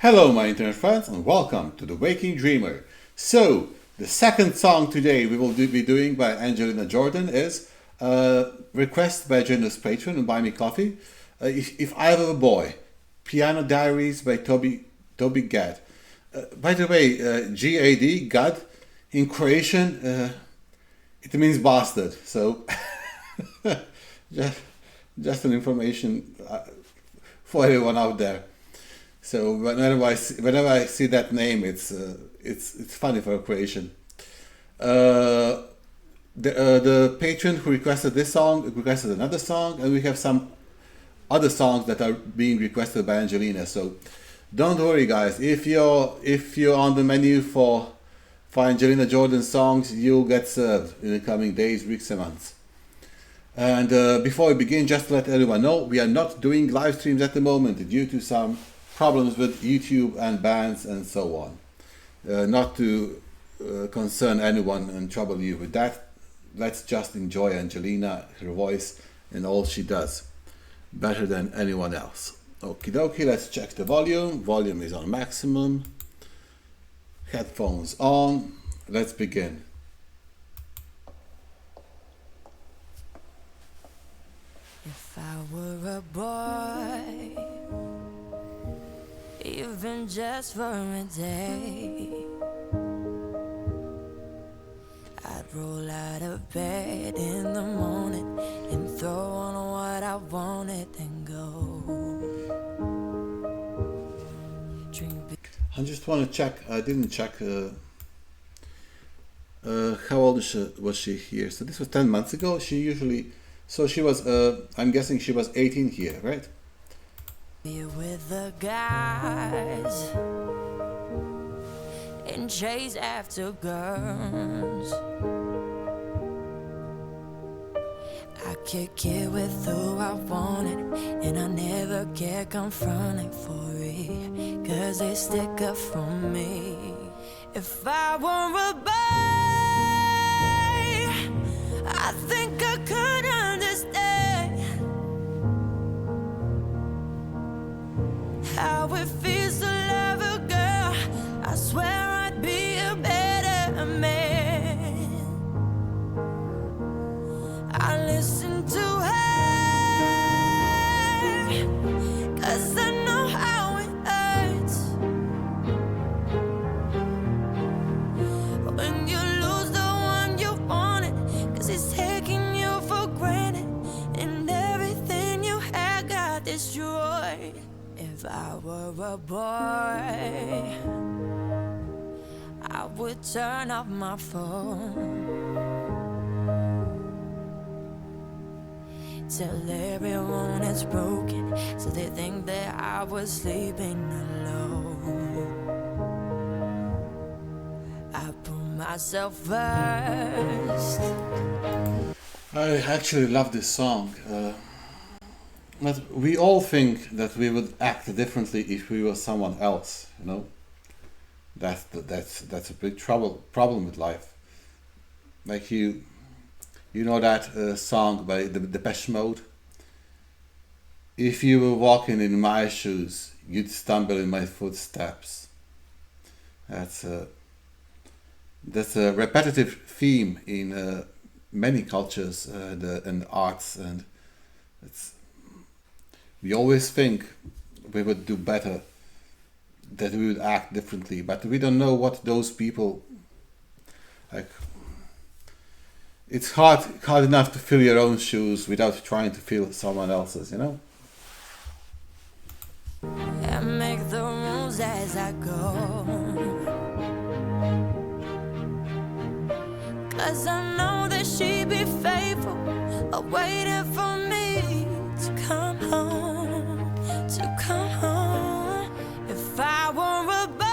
Hello, my internet friends, and welcome to The Waking Dreamer. So, the second song today we will be doing by Angelina Jordan is request by a generous patron and Buy Me Coffee. If I Were a Boy, Piano Diaries by Toby Gad. By the way, G-A-D, Gad, in Croatian, it means bastard. So, just, just an information for everyone out there. So whenever I see that name, it's funny for a Croatian. The patron who requested this song requested another song, and we have some other songs that are being requested by Angelina. So don't worry, guys. If you're on the menu for Angelina Jordan songs, you'll get served in the coming days, weeks, and months. And before we begin, just to let everyone know, we are not doing live streams at the moment due to some problems with YouTube and bans and so on. Not to concern anyone and trouble you with that. Let's just enjoy Angelina, her voice, and all she does. Better than anyone else. Okie dokie, let's check the volume. Volume is on maximum. Headphones on. Let's begin. If I were a boy, even just for a day, I'd roll out of bed in the morning and throw on what I wanted and go. I just want to check, I didn't check how old was she here. So this was 10 months ago. So she was, I'm guessing she was 18 here, right? Be with the guys and chase after girls. I kick it with who I wanted, and I never get confronted for it, 'cause they stick up for me. If I were a boy, I think I could understand how it feels to love a girl. I swear I'd be a better man. I listen to her, 'cause I know how it hurts when you lose the one you wanted, 'cause he's taking you for granted, and everything you had got destroyed. If I were a boy, I would turn off my phone, tell everyone it's broken, so they think that I was sleeping alone. I put myself first. I actually love this song. But we all think that we would act differently if we were someone else, you know. That's a big problem with life. Like you know that song by the Depeche Mode. If you were walking in my shoes, you'd stumble in my footsteps. That's a repetitive theme in many cultures and arts, and we always think we would do better, that we would act differently, but we don't know what those people like. It's hard enough to fill your own shoes without trying to fill someone else's, you know? I make the rules as I go, 'cause I know that she'd be faithful, waiting for me to come home, to come home. If I were a boy,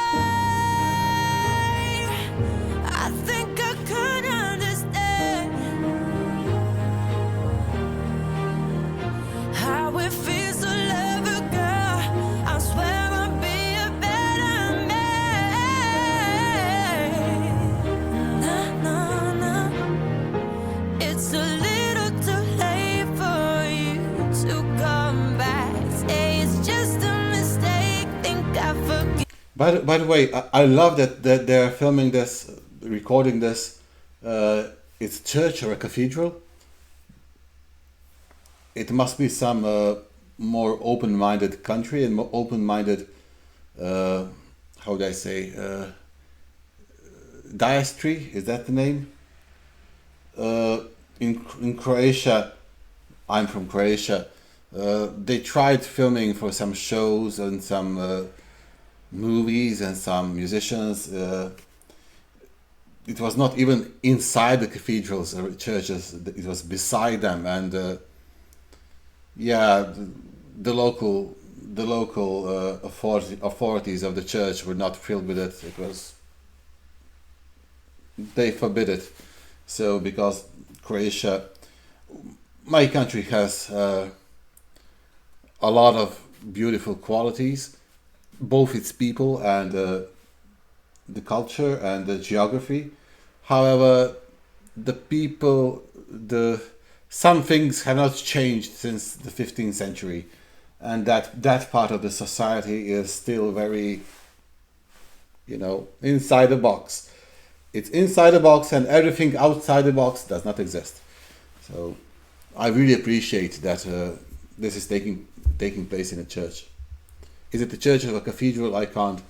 I think I could understand how it feels to love a girl. I swear I'd be a better man. No, no, no. It's a little too late By the way, I love that they're filming this, recording this. It's a church or a cathedral. It must be some more open-minded country and more open-minded, how would I say, diaspora. Is that the name? In Croatia, I'm from Croatia. They tried filming for some shows and some movies and some musicians. It was not even inside the cathedrals or churches. It was beside them, and yeah, the local authorities of the church were not thrilled with it. It was, they forbid it. So because Croatia, my country, has a lot of beautiful qualities, both its people and the culture and the geography. However, the people, some things have not changed since the 15th century, and that part of the society is still very, inside the box. It's inside the box, and everything outside the box does not exist. So I really appreciate that this is taking place in a church. Is it the church or a cathedral? I can't.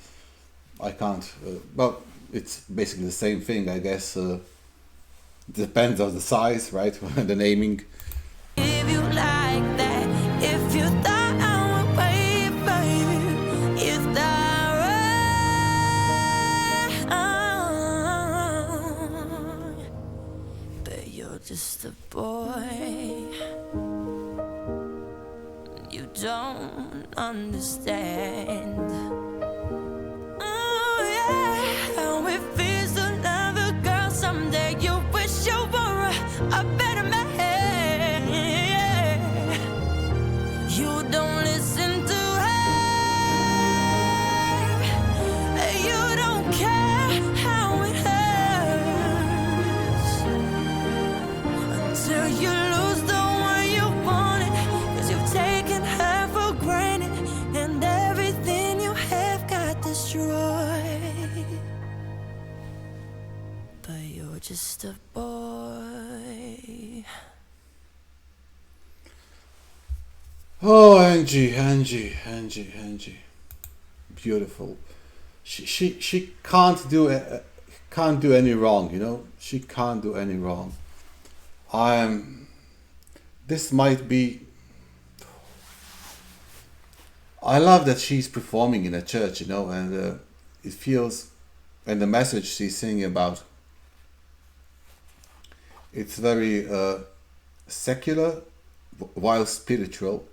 Well, it's basically the same thing, I guess. Depends on the size, right? The naming. If you like that, if you thought I would wait for you, is that right? But you're just a boy. You don't understand. Oh yeah, how it feels to love a girl someday. You wish you were a better man. You don't listen to her. You don't care how it hurts until you lose the one you wanted, 'cause you've taken her for granted, and everything you have got destroyed. But you're just a boy. Oh, Angie, beautiful. She can't do any wrong. She can't do any wrong. This might be. I love that she's performing in a church, and it feels, and the message she's singing about. It's very secular, while spiritual,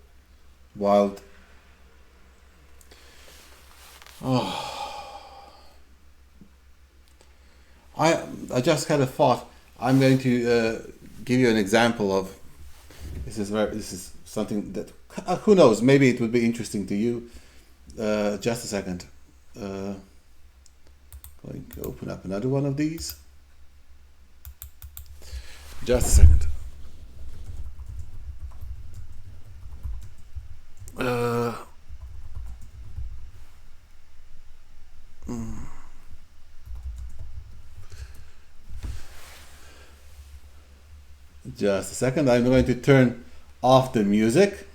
while. I just had a thought. I'm going to give you an example of. This is something that, who knows, maybe it would be interesting to you. Just a second. Going to open up another one of these. Just a second. Just a second. I'm going to turn off the music,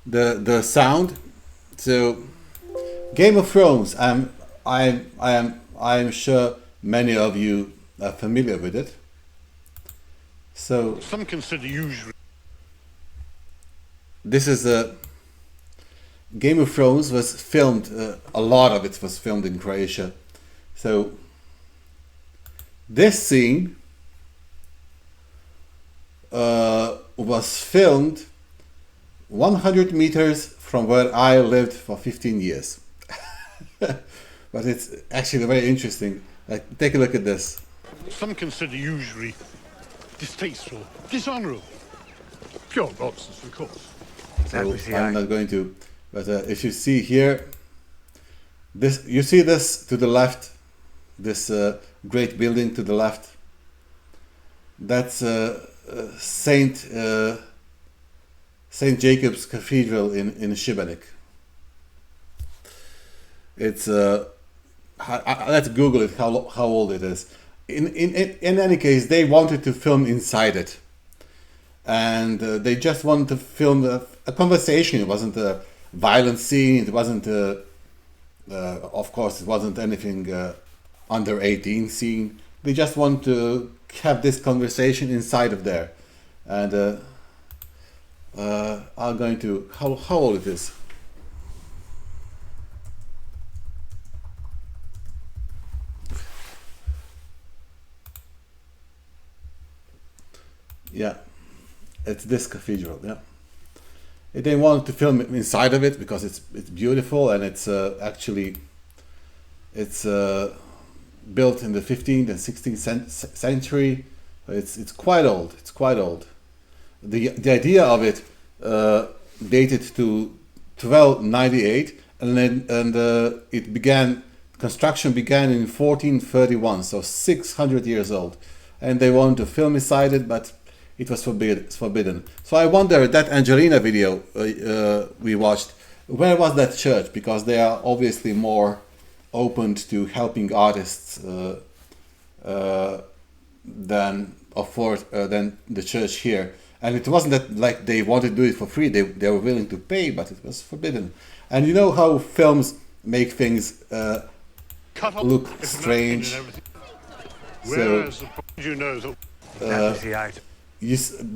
the sound. So, Game of Thrones. I'm sure many of you are familiar with it. So some consider usually. This is a Game of Thrones was filmed. A lot of it was filmed in Croatia. So this scene was filmed 100 meters from where I lived for 15 years. But it's actually very interesting. Like, take a look at this. Some consider usually distasteful, dishonourable. Pure nonsense, of course. So I'm not going to. But if you see here, you see this to the left, this great building to the left. That's Saint Jacob's Cathedral in Šibenik. It's let's Google it how old it is. In any case, they wanted to film inside it, and they just wanted to film a conversation. It wasn't a violent scene. It wasn't of course, it wasn't anything under 18 scene. They just want to have this conversation inside of there, and I'm going to how old it is. Yeah, it's this cathedral. Yeah, they wanted to film inside of it because it's beautiful, and it's actually it's built in the 15th and 16th century. It's quite old. It's quite old. The idea of it dated to 1298, and then it began. Construction began in 1431, so 600 years old, and they wanted to film inside it, but it was forbidden. So I wonder, that Angelina video we watched, where was that church? Because they are obviously more open to helping artists than the church here. And it wasn't that like they wanted to do it for free. They were willing to pay, but it was forbidden. And you know how films make things look strange. Whereas you know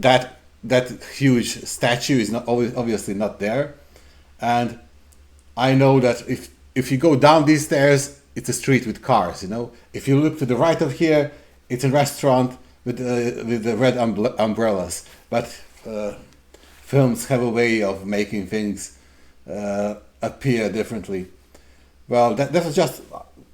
that that huge statue is not obviously not there, and I know that if you go down these stairs, it's a street with cars. You know, if you look to the right of here, it's a restaurant with the red umbrellas. But films have a way of making things appear differently. Well, that was just.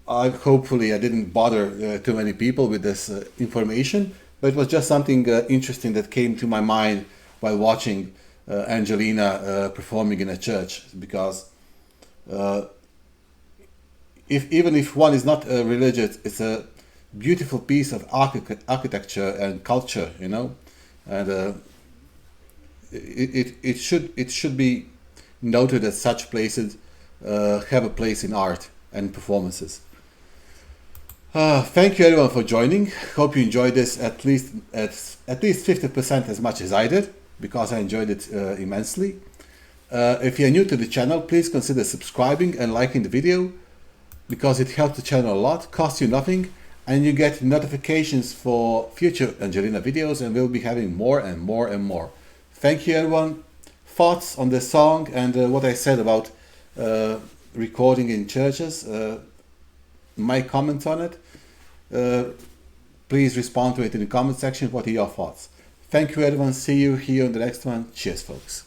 Hopefully, I didn't bother too many people with this information. But it was just something interesting that came to my mind while watching Angelina performing in a church. Because even if one is not religious, it's a beautiful piece of architecture and culture, you know, and it should be noted that such places have a place in art and performances. Thank you everyone for joining. Hope you enjoyed this at least 50% as much as I did, because I enjoyed it immensely. If you're new to the channel, please consider subscribing and liking the video, because it helps the channel a lot, costs you nothing, and you get notifications for future Angelina videos, and we'll be having more and more and more. Thank you everyone. Thoughts on this song and what I said about recording in churches, my comments on it, please respond to it in the comment section. What are your thoughts? Thank you everyone. See you here on the next one. Cheers folks.